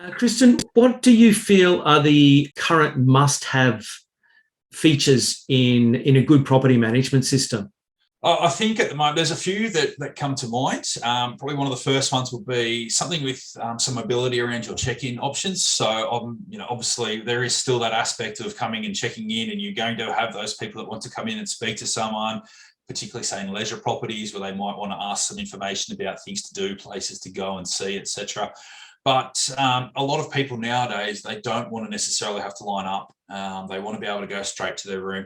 Kristin, what do you feel are the current must-have features in a good property management system? I think at the moment there's a few that come to mind. Probably one of the first ones would be something with some mobility around your check-in options. So, obviously there is still that aspect of coming and checking in, and you're going to have those people that want to come in and speak to someone, particularly say in leisure properties where they might want to ask some information about things to do, places to go and see, etc. But a lot of people nowadays, they don't want to necessarily have to line up. They want to be able to go straight to their room.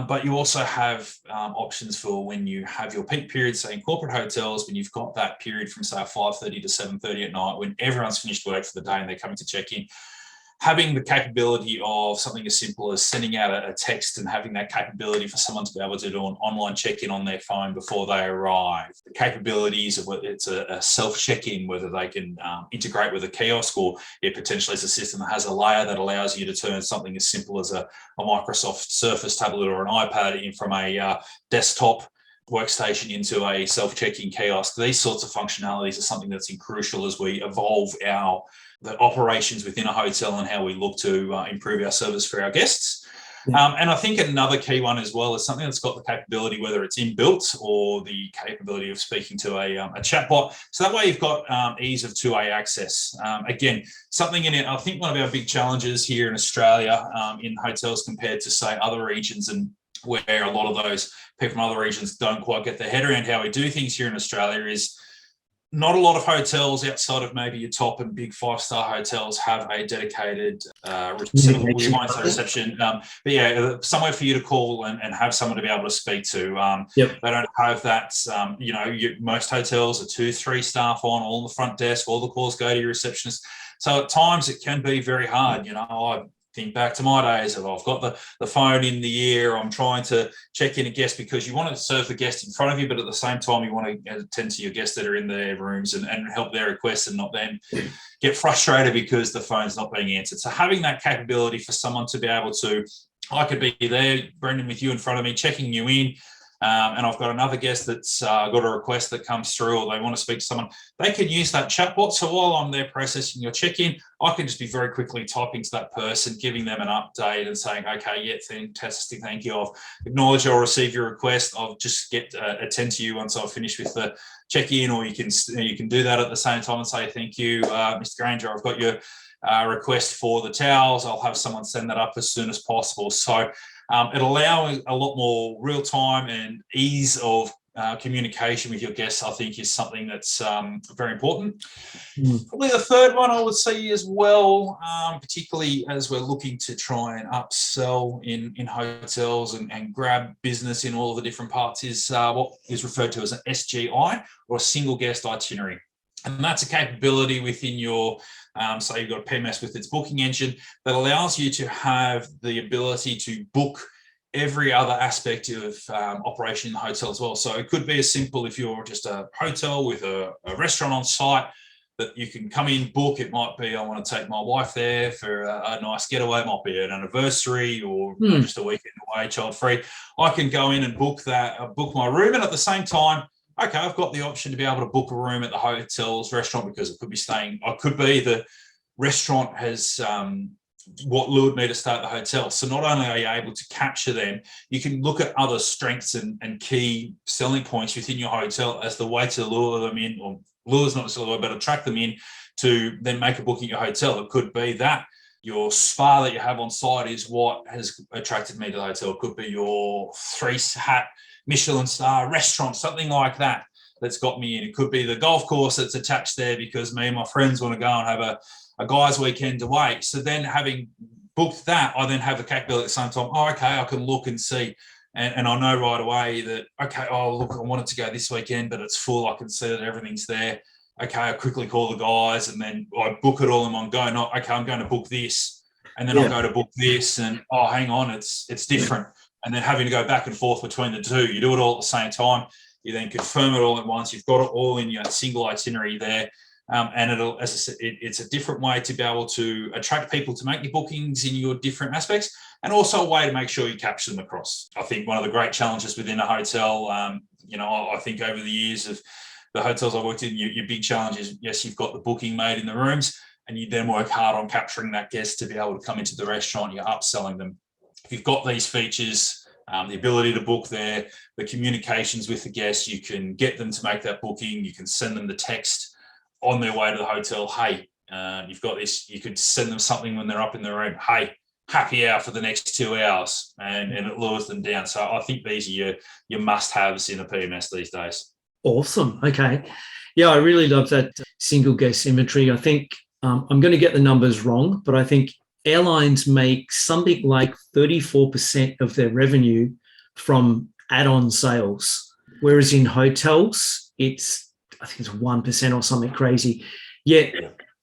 But you also have options for when you have your peak period, say in corporate hotels, when you've got that period from say 5:30 to 7:30 at night, when everyone's finished work for the day and they're coming to check in. Having the capability of something as simple as sending out a text and having that capability for someone to be able to do an online check-in on their phone before they arrive. The capabilities of whether it's a self-check-in, whether they can integrate with a kiosk, or it potentially is a system that has a layer that allows you to turn something as simple as a Microsoft Surface tablet or an iPad in from a desktop workstation into a self-check-in kiosk. These sorts of functionalities are something that's crucial as we evolve the operations within a hotel and how we look to improve our service for our guests. Yeah. And I think another key one as well is something that's got the capability, whether it's inbuilt or the capability of speaking to a chatbot. So that way you've got ease of two-way access. Again, something in it, I think one of our big challenges here in Australia in hotels compared to, say, other regions, and where a lot of those people from other regions don't quite get their head around how we do things here in Australia, is not a lot of hotels outside of maybe your top and big five-star hotels have a dedicated reception. But yeah, somewhere for you to call and have someone to be able to speak to. Yep. They don't have that. Most hotels are 2-3 staff on the front desk. All the calls go to your receptionist. So at times it can be very hard. I think back to my days of I've got the phone in the ear, I'm trying to check in a guest, because you want to serve the guest in front of you, but at the same time you want to attend to your guests that are in their rooms and help their requests, and not then get frustrated because the phone's not being answered. So having that capability for someone to be able to, I could be there, Brendan, with you in front of me, checking you in, and I've got another guest that's got a request that comes through, or they want to speak to someone, they can use that chatbot. So while I'm there processing your check-in, I can just be very quickly typing to that person, giving them an update and saying, okay, yeah, fantastic, thank you. I've acknowledged or received your request. I'll just attend to you once I've finished with the check-in, or you can do that at the same time and say, thank you, Mr. Granger, I've got your request for the towels. I'll have someone send that up as soon as possible. So it allows a lot more real time and ease of communication with your guests, I think, is something that's very important. Probably the third one I would say as well, particularly as we're looking to try and upsell in hotels and grab business in all of the different parts, is what is referred to as an SGI, or a single guest itinerary. And that's a capability within your, say you've got a PMS with its booking engine, that allows you to have the ability to book every other aspect of operation in the hotel as well. So it could be as simple, if you're just a hotel with a restaurant on site, that you can come in, book. It might be, I want to take my wife there for a nice getaway. It might be an anniversary, or just a weekend away, child free. I can go in and book my room, and at the same time, okay, I've got the option to be able to book a room at the hotel's restaurant, because it could be the restaurant has what lured me to start the hotel. So not only are you able to capture them, you can look at other strengths and key selling points within your hotel as the way to lure them in, or lure is not necessarily, but attract them in to then make a booking at your hotel. It could be that your spa that you have on site is what has attracted me to the hotel. It could be your 3-hat Michelin star restaurant, something like that, that's got me in. It could be the golf course that's attached there because me and my friends want to go and have a guys' weekend away. So then, having booked that, I then have the capability at the same time, okay, I can look and see, and I know right away that, okay, look, I wanted to go this weekend, but it's full. I can see that everything's there. Okay, I quickly call the guys, and then I book it all in one go. Not, okay, I'm going to book this, and then I'll go to book this, and hang on, it's different. And then having to go back and forth between the two. You do it all at the same time. You then confirm it all at once. You've got it all in your single itinerary there. And it'll, as I said, it's a different way to be able to attract people to make your bookings in your different aspects, and also a way to make sure you capture them across. I think one of the great challenges within a hotel, I think over the years of the hotels I worked in, your big challenge is, yes, you've got the booking made in the rooms, and you then work hard on capturing that guest to be able to come into the restaurant. You're upselling them. If you've got these features, the ability to book there, the communications with the guests, you can get them to make that booking. You can send them the text on their way to the hotel. Hey, you've got this. You could send them something when they're up in the room. Hey, happy hour for the next 2 hours, and it lures them down. So I think these are your must-haves in a PMS these days. Awesome. Okay. Yeah, I really love that single guest inventory. I think I'm going to get the numbers wrong, but I think airlines make something like 34% of their revenue from add-on sales, whereas in hotels, I think it's 1% or something crazy. Yet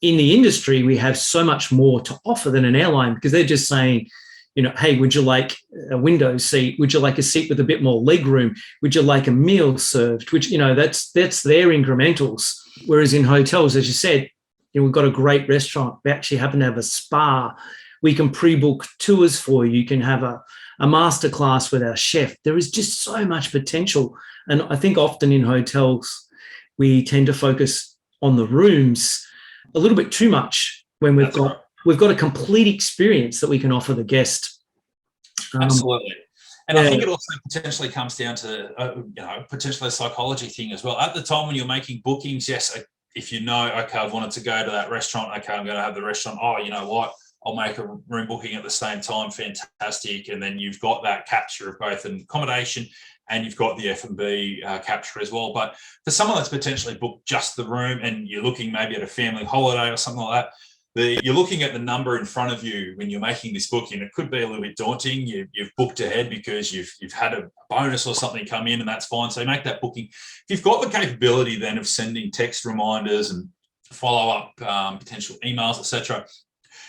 in the industry, we have so much more to offer than an airline, because they're just saying, hey, would you like a window seat? Would you like a seat with a bit more leg room? Would you like a meal served? Which, that's their incrementals. Whereas in hotels, as you said, we've got a great restaurant. We actually happen to have a spa. We can pre-book tours for you. You can have a masterclass with our chef. There is just so much potential. And I think often in hotels, we tend to focus on the rooms a little bit too much when we've got a complete experience that we can offer the guest. Absolutely. And I think it also potentially comes down to, potentially a psychology thing as well. At the time when you're making bookings, yes, if okay, I've wanted to go to that restaurant, okay, I'm going to have the restaurant. Oh, you know what? I'll make a room booking at the same time. Fantastic. And then you've got that capture of both an accommodation, and you've got the F&B capture as well. But for someone that's potentially booked just the room, and you're looking maybe at a family holiday or something like that, you're looking at the number in front of you when you're making this booking. It could be a little bit daunting. You've booked ahead because you've had a bonus or something come in, and that's fine. So make that booking. If you've got the capability then of sending text reminders and follow-up potential emails, etc.,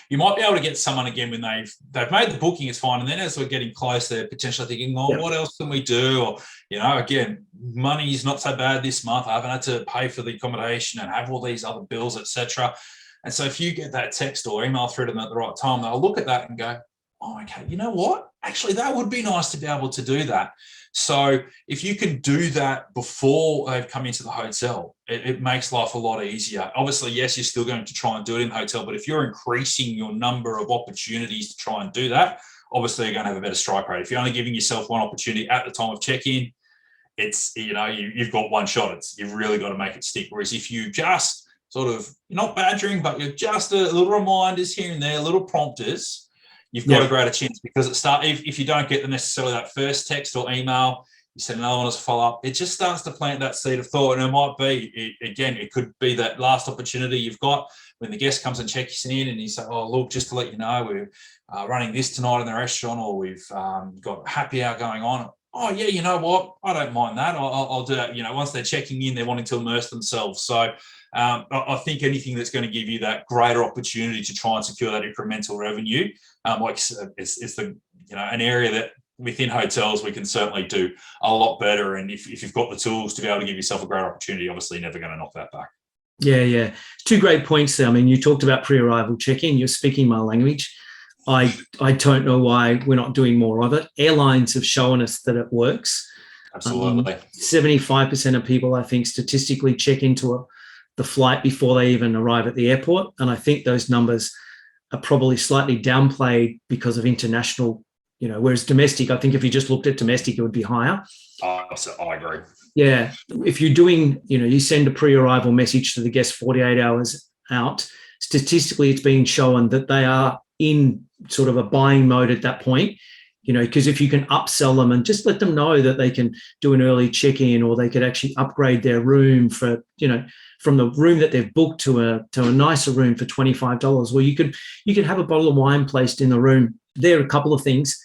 you might be able to get someone again when they've made the booking, it's fine. And then as we're getting close, they're potentially thinking, what else can we do? Or, again, money is not so bad this month. I haven't had to pay for the accommodation and have all these other bills, etc. And so if you get that text or email through to them at the right time, they'll look at that and go, oh, okay, you know what? Actually, that would be nice to be able to do that. So if you can do that before they've come into the hotel, it makes life a lot easier. Obviously, yes, you're still going to try and do it in the hotel, but if you're increasing your number of opportunities to try and do that, obviously you're going to have a better strike rate. If you're only giving yourself one opportunity at the time of check-in, it's, you've got one shot. You've really got to make it stick. Whereas if you just sort of, you're not badgering, but you're just a little reminders here and there, little prompters, you've got a greater chance, because if you don't get necessarily that first text or email, you send another one as a follow-up, it just starts to plant that seed of thought. And it might be, it could be that last opportunity you've got when the guest comes and checks in and you say, oh, look, just to let you know, we're running this tonight in the restaurant, or we've got happy hour going on. Oh, yeah, you know what? I don't mind that. I'll do that. Once they're checking in, they're wanting to immerse themselves. So I think anything that's going to give you that greater opportunity to try and secure that incremental revenue, it's an area that within hotels we can certainly do a lot better. And if you've got the tools to be able to give yourself a great opportunity, obviously you're never going to knock that back. Yeah. Two great points there. I mean, you talked about pre-arrival check-in. You're speaking my language. I don't know why we're not doing more of it. Airlines have shown us that it works. Absolutely. 75% of people, I think, statistically check into the flight before they even arrive at the airport. And I think those numbers are probably slightly downplayed because of international, whereas domestic, I think if you just looked at domestic, it would be higher. I agree. Yeah. If you're doing, you send a pre-arrival message to the guest 48 hours out, statistically, it's been shown that they are in sort of a buying mode at that point, because if you can upsell them and just let them know that they can do an early check-in, or they could actually upgrade their room for, from the room that they've booked to a nicer room for $25. Well, you could have a bottle of wine placed in the room. There are a couple of things.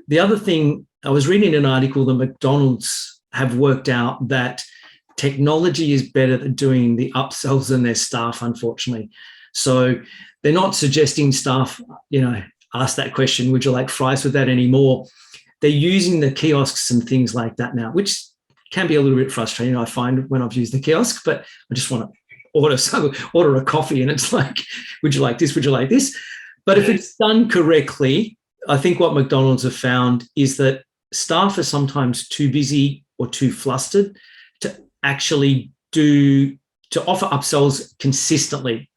The other thing, I was reading an article that McDonald's have worked out that technology is better at doing the upsells than their staff, unfortunately. So they're not suggesting staff, ask that question, would you like fries with that anymore? They're using the kiosks and things like that now, which can be a little bit frustrating, I find, when I've used the kiosk, but I just want to order a coffee and it's like, would you like this? Would you like this? But if it's done correctly, I think what McDonald's have found is that staff are sometimes too busy or too flustered to actually to offer upsells consistently.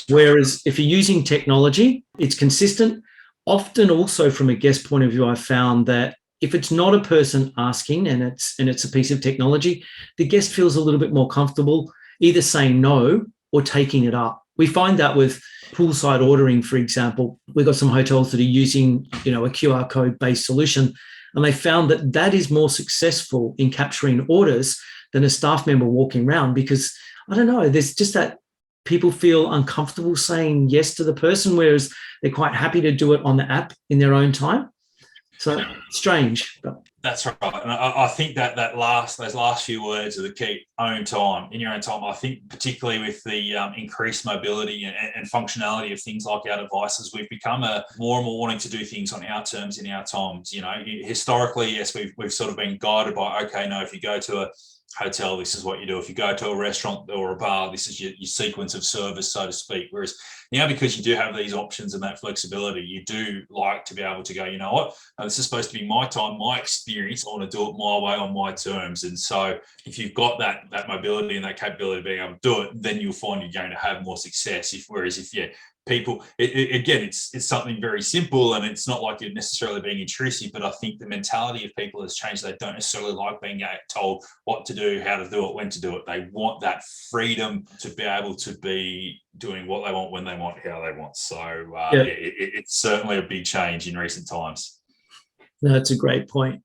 Whereas if you're using technology, it's consistent. Often also from a guest point of view, I've found that if it's not a person asking and it's a piece of technology, the guest feels a little bit more comfortable either saying no or taking it up. We find that with poolside ordering, for example. We've got some hotels that are using, a QR code-based solution, and they found that that is more successful in capturing orders than a staff member walking around, because, I don't know, there's just that people feel uncomfortable saying yes to the person, whereas they're quite happy to do it on the app in their own time. So strange. But that's right. And I think that those last few words are the key. Own time, in your own time. I think particularly with the increased mobility and functionality of things like our devices, we've become more and more wanting to do things on our terms in our times. Historically, yes, we've sort of been guided by, okay, no, if you go to a hotel, this is what you do. If you go to a restaurant or a bar, this is your sequence of service, so to speak. Whereas now, because you do have these options and that flexibility, you do like to be able to go, you know what, this is supposed to be my time, my experience. I want to do it my way on my terms. And so if you've got that mobility and that capability of being able to do it, then you'll find you're going to have more success. Whereas if people, again, it's something very simple, and it's not like you're necessarily being intrusive, but I think the mentality of people has changed. They don't necessarily like being told what to do, how to do it, when to do it. They want that freedom to be able to be doing what they want, when they want, how they want. So it's certainly a big change in recent times. That's a great point.